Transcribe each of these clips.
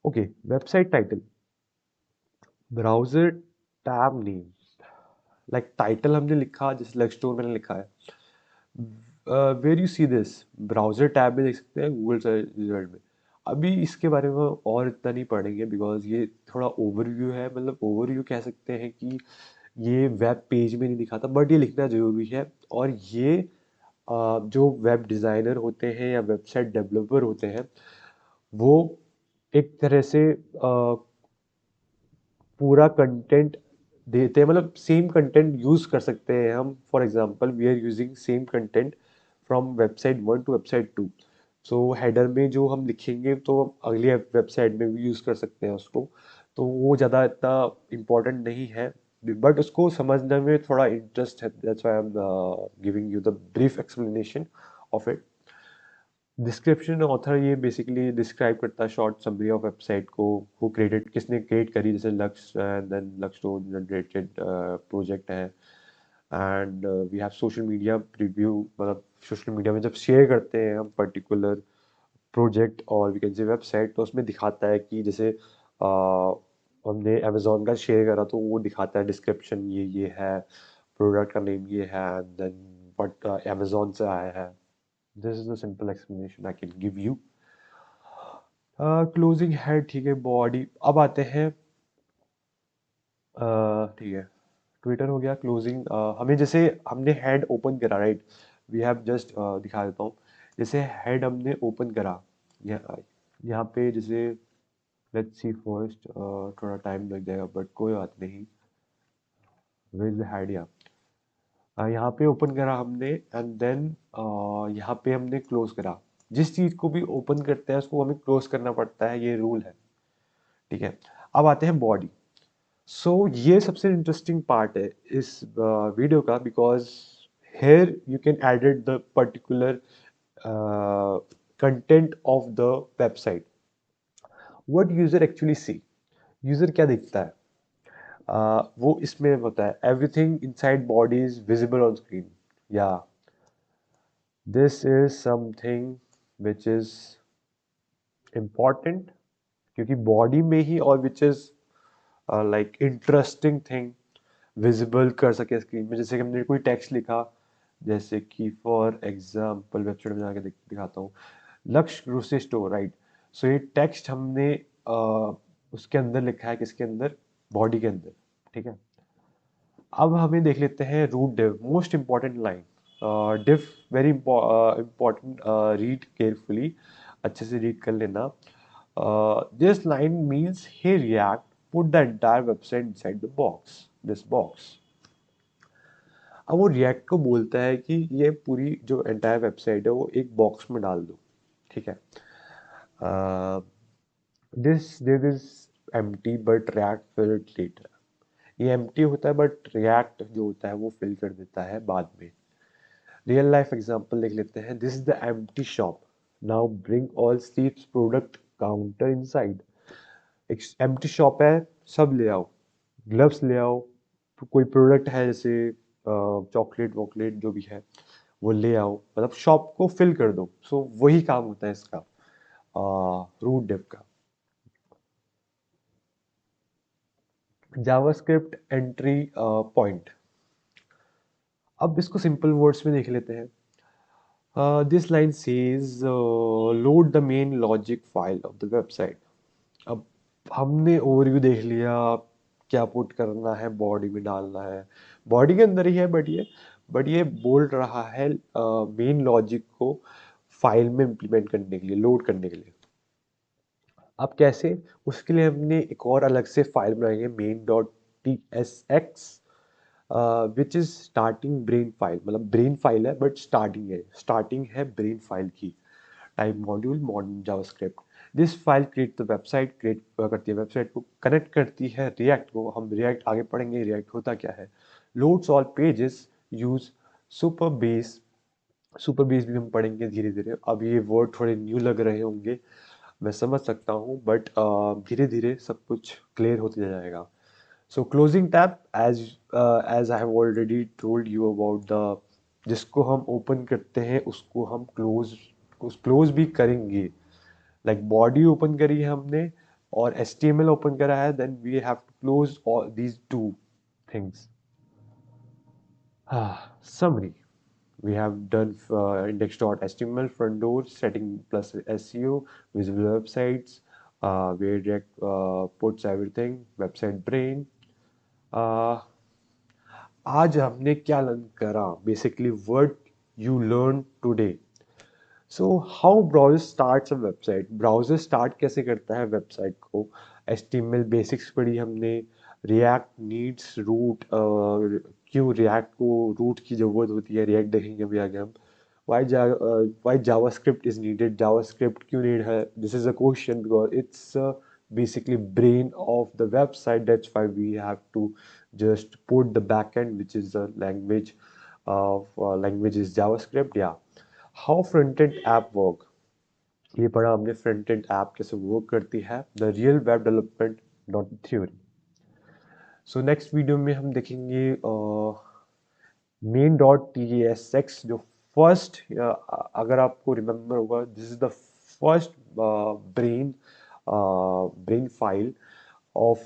Okay, website title, browser tab name, like title हमने लिखा जैसे लक्स स्टोर मैंने लिखा है, where you see this, browser tab में देख सकते हैं गूगल सर्च रिजल्ट में। अभी इसके बारे में और इतना नहीं पढ़ेंगे बिकॉज ये थोड़ा ओवरव्यू है, मतलब ओवरव्यू कह सकते हैं कि ये वेब पेज में नहीं दिखाता, बट ये लिखना जरूरी है। और ये जो वेब डिज़ाइनर होते हैं या वेबसाइट डेवलपर होते हैं, वो एक तरह से पूरा कंटेंट देते हैं, मतलब सेम कंटेंट यूज कर सकते हैं हम। For example we are using same content from website 1 to website 2। So header में जो हम लिखेंगे तो अगली वेबसाइट में भी यूज कर सकते हैं उसको। तो वो ज़्यादा इतना इम्पोर्टेंट नहीं है, बट उसको समझने में थोड़ा इंटरेस्ट है, that's why I am giving you the brief explanation of it. Description author ये बेसिकली डिस्क्राइब करता है शॉर्ट समरी ऑफ वेबसाइट को, हु क्रिएटेड, किसने क्रिएट करी, जैसे lux and then lux to generated project है। And we have social media review, मतलब social media में जब शेयर करते हैं हम पर्टिकुलर प्रोजेक्ट और वी कैन से वेबसाइट, तो उसमें दिखाता है कि जैसे हमने अमेजोन का शेयर करा तो वो दिखाता है डिस्क्रिप्शन ये है, प्रोडक्ट का नेम ये है, एंड देन व्हाट अमेजोन से आया है। This is the simple explanation I can give you. Closing head, ठीक है, बॉडी। अब आते हैं, ठीक है, ट्विटर हो गया क्लोजिंग। हमें जैसे हमने हेड ओपन करा, राइट, वी हैव जस्ट, दिखा देता हूँ। जैसे हेड हमने ओपन करा, यहाँ यहाँ पे जैसे लेट्स सी फर्स्ट, थोड़ा टाइम लग जाएगा बट कोई बात नहीं। वेयर इज द हेड, यहाँ पे ओपन करा हमने, एंड देन यहाँ पे हमने क्लोज करा। जिस चीज को भी ओपन करते हैं उसको हमें क्लोज करना पड़ता है, ये रूल है, ठीक है। अब आते हैं बॉडी। सो ये सबसे इंटरेस्टिंग पार्ट है इस वीडियो का, because here you can edit the particular content of the website, what user actually see. User क्या दिखता है, वो इसमें होता है everything inside body is visible on screen, या this is something which is important, क्योंकि बॉडी में ही, और which is like interesting thing visible कर सके स्क्रीन में। जैसे कि हमने कोई टेक्स्ट लिखा, जैसे कि फॉर एग्जांपल वेबसाइट में जाके दिखाता हूँ, लक्ष्य ग्रोसरी स्टोर, राइट। सो ये टेक्स्ट हमने उसके अंदर लिखा है, किसके अंदर, बॉडी के अंदर, ठीक है। अब हमें देख लेते हैं root div, most important line. Div very important, read carefully, अच्छे से रीड कर लेना। This line means he React put the entire website inside the box, this box. अब वो रिएक्ट को बोलता है कि ये पूरी जो एंटायर वेबसाइट है वो एक बॉक्स में डाल दो, ठीक है। This this is empty but React fill it later. ये एम्प्टी होता है बट रिएक्ट जो होता है वो फिल कर देता है बाद में। रियल लाइफ एग्जांपल देख लेते हैं, this is the empty shop, now bring all स्लीप्स product counter inside. एक एम्प्टी शॉप है, सब ले आओ, ग्लव्स ले आओ, कोई प्रोडक्ट है जैसे चॉकलेट वॉकलेट जो भी है वो ले आओ, मतलब शॉप को फिल कर दो। सो वही काम होता है इसका, रूट डेव का। जावास्क्रिप्ट एंट्री पॉइंट, अब इसको सिंपल वर्ड्स में देख लेते हैं। This line says load the main logic file of the website. अब हमने ओवरव्यू देख लिया, क्या पुट करना है, बॉडी में डालना है, बॉडी के अंदर ही है, बट ये बोल रहा है मेन लॉजिक को फाइल में इम्प्लीमेंट करने के लिए, लोड करने के लिए। अब कैसे, उसके लिए हमने एक और अलग से फाइल बनाई है, main dot T S x, which is starting brain file, मतलब ब्रेन फाइल है बट स्टार्टिंग है ब्रेन फाइल की। Type module modern JavaScript, this file create the website, create करती है वेबसाइट को, कनेक्ट करती है रिएक्ट को। हम रिएक्ट आगे पढ़ेंगे, रिएक्ट होता क्या है। Loads all pages, use super base, super base भी हम पढ़ेंगे धीरे धीरे। अब ये वर्ड थोड़े न्यू लग रहे होंगे, मैं समझ सकता हूँ, बट धीरे धीरे सब कुछ क्लियर होते जाएगा। So closing tab, as I have already told you about the, जिसको हम ओपन करते हैं उसको हम क्लोज भी करेंगे। लाइक बॉडी ओपन करी है हमने, और HTML ओपन करा है, then we have to close all these two things. Summary. We have done index.html, front door, setting plus SEO, visible websites, where React puts everything, website brain. Uh, आज हमने क्या learn करा? Basically what you learn today. So how browser starts a website. Browser start कैसे करता है website को? HTML basics पढ़ी हमने. React needs root. क्यों रिएक्ट को रूट की ज़रूरत होती है, रिएक्ट देखेंगे अभी आगे हम. Why JavaScript is needed? JavaScript क्यों need है? This is a question because it's basically brain of the website. That's why we have to just put the backend, which is the language of language is JavaScript. Yeah. How front end app work. ये पढ़ा हमने front end app कैसे work करती है. The real web development, not theory. So next video में हम देखेंगे main dot T S x, जो फर्स्ट, अगर आपको रिमेम्बर होगा, this is the first brain brain file of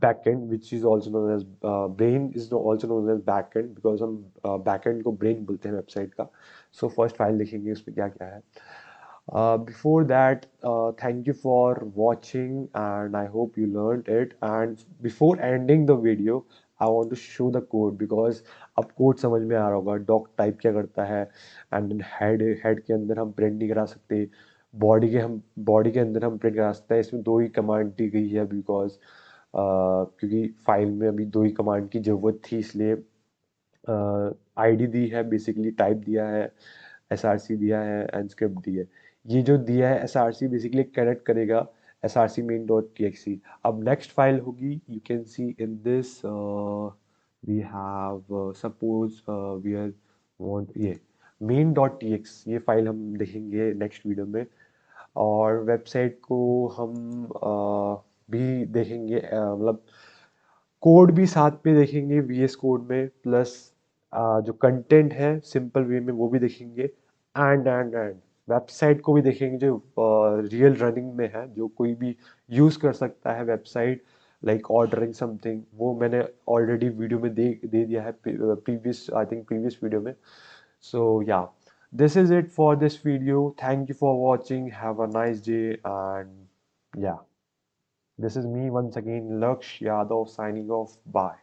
backend, which is also known as brain is also known as backend, because हम backend को brain बोलते हैं वेबसाइट का. So first file लिखेंगे उसमें क्या क्या है. Before that, thank you for watching and I hope you learned it. And before ending the video, I want to show the code, because अब कोड समझ में आ रहा होगा. डॉक टाइप क्या करता है, एंड हेड के अंदर हम प्रिंट नहीं करा सकते. बॉडी के अंदर हम प्रिंट करा सकते हैं. इसमें दो ही कमांड दी गई है, बिकॉज क्योंकि फाइल में अभी दो ही कमांड की ज़रूरत थी, इसलिए आईडी दी है, बेसिकली टाइप दिया है, एसआरसी दिया है एंड स्क्रिप्ट दी है. ये जो दिया है एसआरसी बेसिकली कनेक्ट करेगा SRC main dot T X. अब नेक्स्ट फाइल होगी, you can see in this, we have suppose we are want ये मेन डॉट टी एक्स. ये फाइल हम देखेंगे नेक्स्ट वीडियो में. और वेबसाइट को हम भी देखेंगे, मतलब कोड भी साथ में देखेंगे VS कोड में, प्लस जो कंटेंट है सिंपल वे में वो भी देखेंगे. एंड वेबसाइट को भी देखेंगे, जो रियल रनिंग में है, जो कोई भी यूज़ कर सकता है वेबसाइट, लाइक ऑर्डरिंग समथिंग. वो मैंने ऑलरेडी वीडियो में दे दिया है, previous, I think previous video में. सो या, this is it for this video. Thank you for watching. Have a nice day. And yeah, this is me once again, Laksh Yadav, signing off. Bye.